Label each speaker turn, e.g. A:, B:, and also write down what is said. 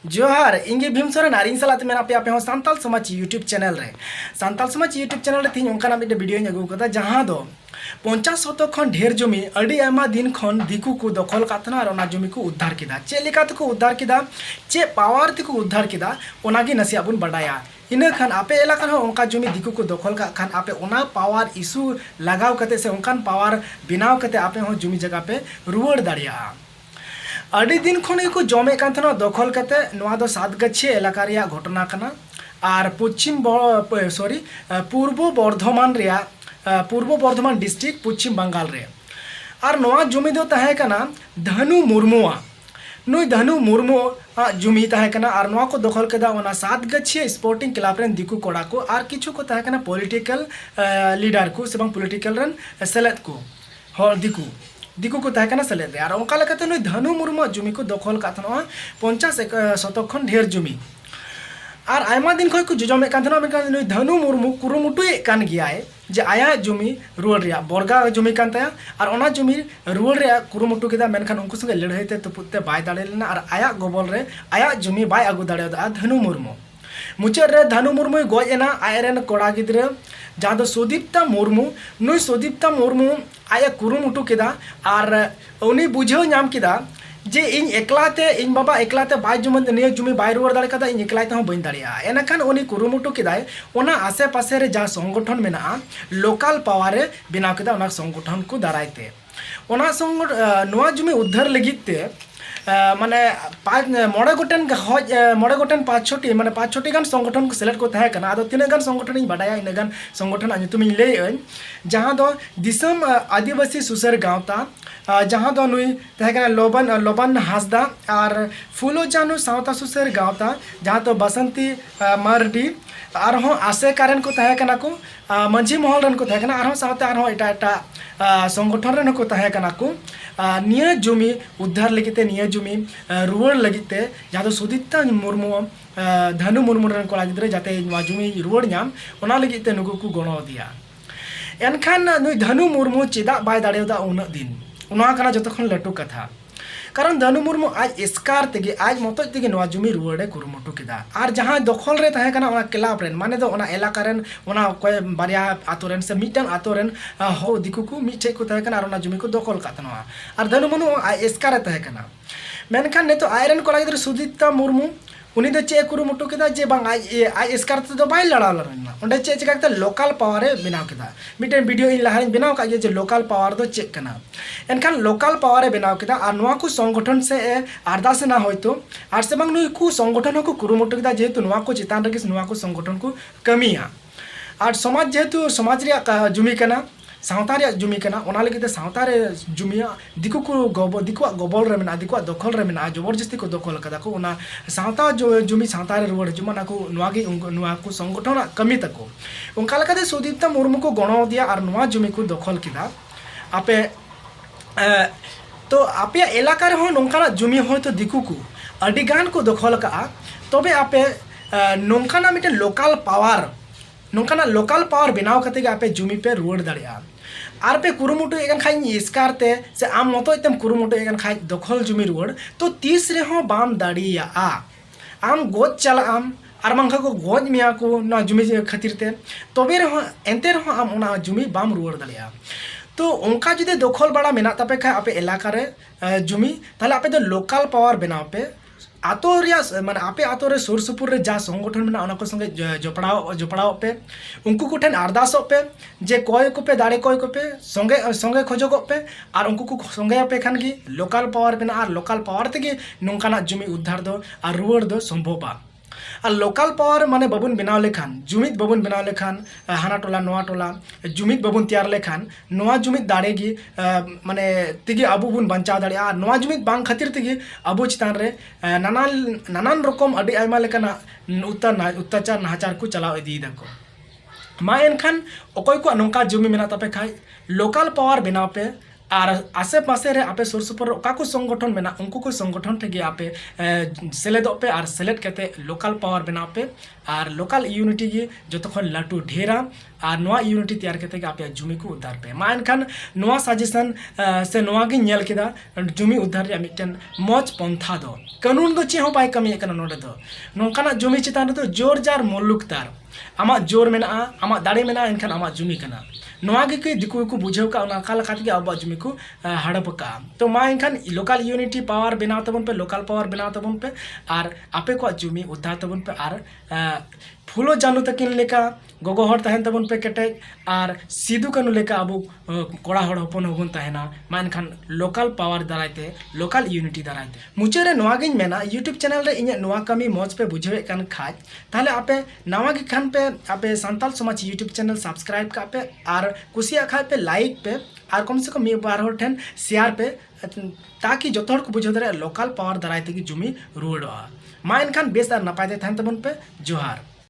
A: जोहार इंगे भीम सोरेन और इन सालाते मेना पे आपे सांताल समाज यूट्यूब चैनल रे सांताल समाज यूट्यूब चैनल रे तीन ओंकाना मिटे वीडियो अगू कदा जहां दो 50 खन ढेर जमी अड़ी आयमा दिन खन दिकू को दखल कातना और ओना जमी को उद्धार किदा चे लेका तको उद्धार किदा चे पावर तको उद्धार किदा ओनागी नसिया बुन बडाया इन खान आपे एलाका हो ओंका जमी दिकू को दखल का खान आपे ओना पावर इशू लगाव कते से ओंकान पावर बिनाव कते आपे हो जमी जगह पे रुवड़ दाड़िया अड़ी दिन खन को जमे कान थना दखल कते नवा दो सातगाछी एलाका रिया घटना कना और पूर्व बर्धमान रिया पूर्व बर्धमान डिस्ट्रिक्ट पश्चिम बंगाल रे और नवा जमी दो तहे कना धनु मुर्मुआ नुई धनु मुर्मु जमी तहे कना और नवा को दखल केदा ओना सातगाछी स्पोर्टिंग क्लब रेन दिकू कोड़ा को और किछु को तहे कना पॉलिटिकल लीडर को से पॉलिटिकल रेन सेलेद को हर दिकू को तहे कना सेलेद और ओंका लेकाते नुई धनु मुर्मु जमी को दखल काथना 50 खन ढेर जमी और आयमा दिन खय को जमे कान थना मेनखान नुई धनु मुर्मु कुरुमुटुए कान गियाय जे आया जमी रुवड़ रिया बरगा जमी कान ताया और ओना जमी रुवड़ रिया कुरुमुटु केदा मेनखान उनको संगे लड़ाईते तुपुते बाय दाड़े लेना और आया गोबल रे आया जमी बाय आगु दाड़ेदा धनु मुर्मु मुचाद रे धनु मुर्मु गज एना आयरेन कोड़ा गिद्रे जहाँ दो सुदीप्ता मुर्मु नुई सुदीप्ता मुर्मु आया कुरुमुटु केदा और उनी बुझाव नाम केदा जे इन एकलाते इन बाबा एकलाते बाय जुमन निये जुमी बाय रुवार दाड़े कदा इन एकलाते हो बइन दाड़िया एनाखान उनी कुरुमुटु केदाय ओना आसे पासे रे जा संगठन मेना लोकल पावर रे बिनाव केदा ओना संगठन को दारायते ओना संगठन नोआ जुमी उद्धार लगिते माने मोड़े गोटेन पाँच छोटी माने 5-6टी गान संगठन को सेलेक्ट को तहे कना आदो तीन गान संगठन इन बाडाया इन गान संगठन ᱧᱩᱛᱩᱢ ᱤᱧ ᱞᱟᱹᱭ जहाँ दो दिसम आदिवासी सुसर गावता जहाँ दो नुई तहे कना लोबन हासदा और फुलो जानू सावता सुसर गावता जहाँ तो बसंती मारडी आरहों आसे कारण को तहे कना को मंझी महल रन को तहे कना आरहों सावते आरहों एटा एटा संगठन रन को तहे कना को निये जमी उद्धार लगिते निये जमी रुवड़ लगिते जहाँ तो सुदीप्ता मुर्मु धनु मुर्मु रन कोड़ा गिद्रे जाते जमी रुवड़ नाम ओना लगिते नुकु को गणो दिया एनखान नुई धनु मुर्मु चेदा बाय दाड़ेदा उना दिन उना कना जतखन लटू कथा कारण धनु मुर्मु आज एस्कार तेगे आज मतज तेगे नवा जमी रुवड़े कुरुमुटु केदा और जहाँ दखल रे तहे कना ओना क्लब रेन माने दो ओना एलाका रेन ओना कोय बारिया आतो रेन से मिटन आतो रेन हो दिकु को मिटे को तहे कना और ओना जमी को दखल कातनवा और धनु मुर्मु आज एस्कार तहे कना मेनखान ने तो आयरन कोला गिद्रे सुदीप्ता मुर्मु उनी दो चे कुरुमुटु केदा जे बांग आज एस्कार ते दो बाय लड़ा लरना ओंडे चे चिका कते लोकल पावर रे बिनाव केदा मिटेन वीडियो इन लहारिन बिनाव का जे लोकल पावर दो चेक कना एनखान लोकल पावर रे बिनाव केदा और नोआ को संगठन से आरदास ना होयतो और से बांग नुई को संगठन को कुरुमुटु केदा जेहेतु नोआ को चितान रे नोआ को संगठन को कमिया और समाज जेहेतु समाज रे जुमी कना सावता रे जुमी कना ओना लगिते सावता रे जुमिया दिकु को दिकुआ गोबल रे मेना दिकुआ दखल रे मेना जबरदस्ती को दखल कदा को ओना सावता जो जुमी सावता रे रुवड़ जुमा को नोआगी नोआ को संगठन कमी तको उनका लकाते सुदीप्ता मुर्मु को गणो दिया और नोआ जुमी को दखल किदा आपे तो आपे एलाका रे हो नोंकाना जुमी हो तो दिकु को अडी गान को दखल का तबे आपे नोंकाना मिटे लोकल पावर बनाव कते आपे जुमी पे रुवड़ दाड़िया और पे कुरुमुटु एगन खाई इसकारते से आम मतो इतम कुरुमुटु एगन खाई दखल जुमी रुवड़ तो तीस रे हो बाम दाड़िया आम गोज चला आम और मांखा को गोज मिया को ना जुमी खातिर ते तबे रे हो एंते रे हो आम ओना जुमी बाम रुवड़ दाड़िया तो उनका जुदे दखल बड़ा मेना तपे खा आपे इलाका रे जुमी ताले आपे दो लोकल पावर बनाव पे आतो रिया माने आपे आतो रे सुर सुपुर रे जा संगठन मेना ओना को संगे जपड़ाव पे उनको को ठेन आरदास पे जे कोय को पे दाड़े कोय को पे संगे खोजोग पे और उनको को संगे पे खान की लोकल पावर बेना और लोकल पावर तेगे नोंकाना जुमी उद्धार दो और रुवड़ दो संभवबा और लोकल पावर माने बाबुन बनाव लेखान जुमित बाबुन बनाव लेखान हाना टोला नोआ टोला जुमित बाबुन तैयार लेखान नोआ जुमित दाड़ेगी माने तेगे अबु बुन बंचाव दाड़िया और नोआ जुमित बांग खातिर तेगे अबु चितान रे नानान रकम अडी आयमा लेकाना उत्ताचार नाहाचार को चलाव इदी दको मा एनखान अकोय को नोंका जुमी मेना तपे खाय लोकल पावर बनाव पे और आसे पासे रे आपे सुर सुपर ओका को संगठन मेना उनको को संगठन थे आपे सेलेदो पे और सेलेद करते लोकल पावर बनाव पे और लोकल यूनिटी गे जो लाटू ढेरा और नवा यूनिटी तैयार करते आपे जुमी को उद्धार पे मा एनखान नवा सजेशन से नवा गे नेल केदा जुमी उद्धार रे मिटन मौज पंथा दो कानून दो चे हो बाय कमी कना नोडे दो नोंकाना जुमी चितान दो जोर जार मुल्लुकतार आमा जोर मेना आमा दाड़े मेना एनखान आमा जुमी कना नवा गे दिकु को बुझाव का अनका लखाते अब जुमी को हड़प का तो मा एनखान लोकल यूनिटी पावर बनाव तबन पे लोकल पावर बनाव तबन पे और आपे को जुमी उद्धार तबन पे और फुलो जानू तकिन लेका गोगो हर तहन तबन पे केटे और सिदू कानू लेका अब कोड़ा हड़ हपन होबन तहना मा एनखान लोकल पावर दारायते लोकल यूनिटी दारायते मुचे रे नवा गिन मेना यूट्यूब चैनल रे इnya नवा कमी मौज पे बुझावे कान खाज ताहले आपे नवा गे खान पे आपे संताल समाज यूट्यूब चैनल सब्सक्राइब का पे और कुसिया खाए पे लाइक पे और कम से कम एक बार हर ठेन शेयर पे ताकि जो हर को बुझे दारे लोकल पावर दारायते जुमी रुआड़ोआ मा एनखान बेस और नपाय दे तहन तबन पे जोहार।